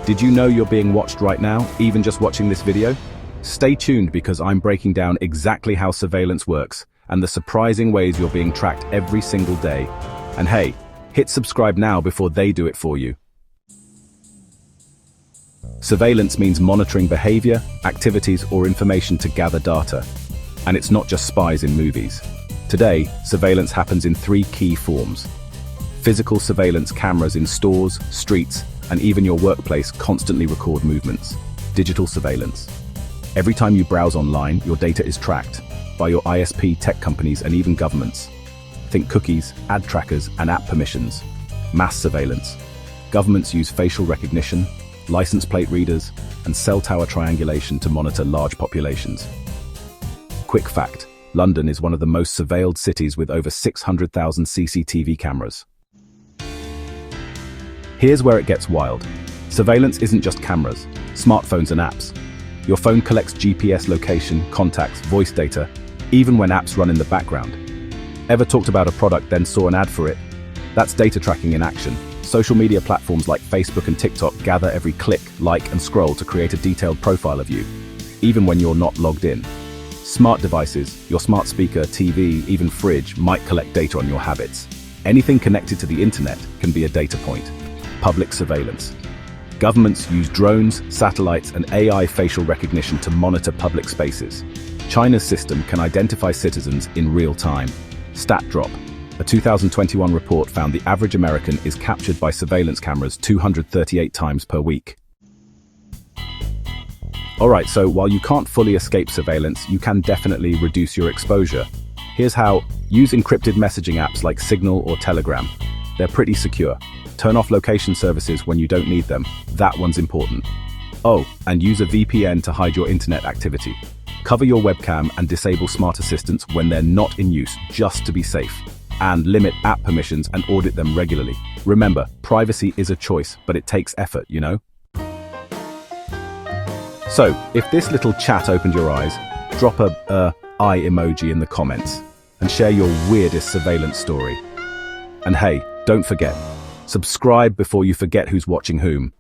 Did you know you're being watched right now, even just watching this video? Stay tuned because I'm breaking down exactly how surveillance works and the surprising ways you're being tracked every single day. And hey, hit subscribe now before they do it for you. Surveillance means monitoring behavior, activities, or information to gather data. And it's not just spies in movies. Today, surveillance happens in three key forms. Physical surveillance cameras in stores, streets, and even your workplace constantly record movements. Digital surveillance. Every time you browse online, your data is tracked by your ISP, tech companies, and even governments. Think cookies, ad trackers, and app permissions. Mass surveillance. Governments use facial recognition, license plate readers, and cell tower triangulation to monitor large populations. Quick fact, London is one of the most surveilled cities with over 600,000 CCTV cameras. Here's where it gets wild. Surveillance isn't just cameras, smartphones and apps. Your phone collects GPS location, contacts, voice data, even when apps run in the background. Ever talked about a product then saw an ad for it? That's data tracking in action. Social media platforms like Facebook and TikTok gather every click, like, and scroll to create a detailed profile of you, even when you're not logged in. Smart devices, your smart speaker, TV, even fridge, might collect data on your habits. Anything connected to the internet can be a data point. Public surveillance. Governments use drones, satellites, and AI facial recognition to monitor public spaces. China's system can identify citizens in real time. Stat drop. A 2021 report found the average American is captured by surveillance cameras 238 times per week. Alright, so while you can't fully escape surveillance, you can definitely reduce your exposure. Here's how. Use encrypted messaging apps like Signal or Telegram. They're pretty secure. Turn off location services when you don't need them. That one's important. Oh, and use a VPN to hide your internet activity. Cover your webcam and disable smart assistants when they're not in use, just to be safe. And limit app permissions and audit them regularly. Remember, privacy is a choice, but it takes effort, you know? So, if this little chat opened your eyes, drop a eye emoji in the comments and share your weirdest surveillance story. And hey, don't forget, subscribe before you forget who's watching whom.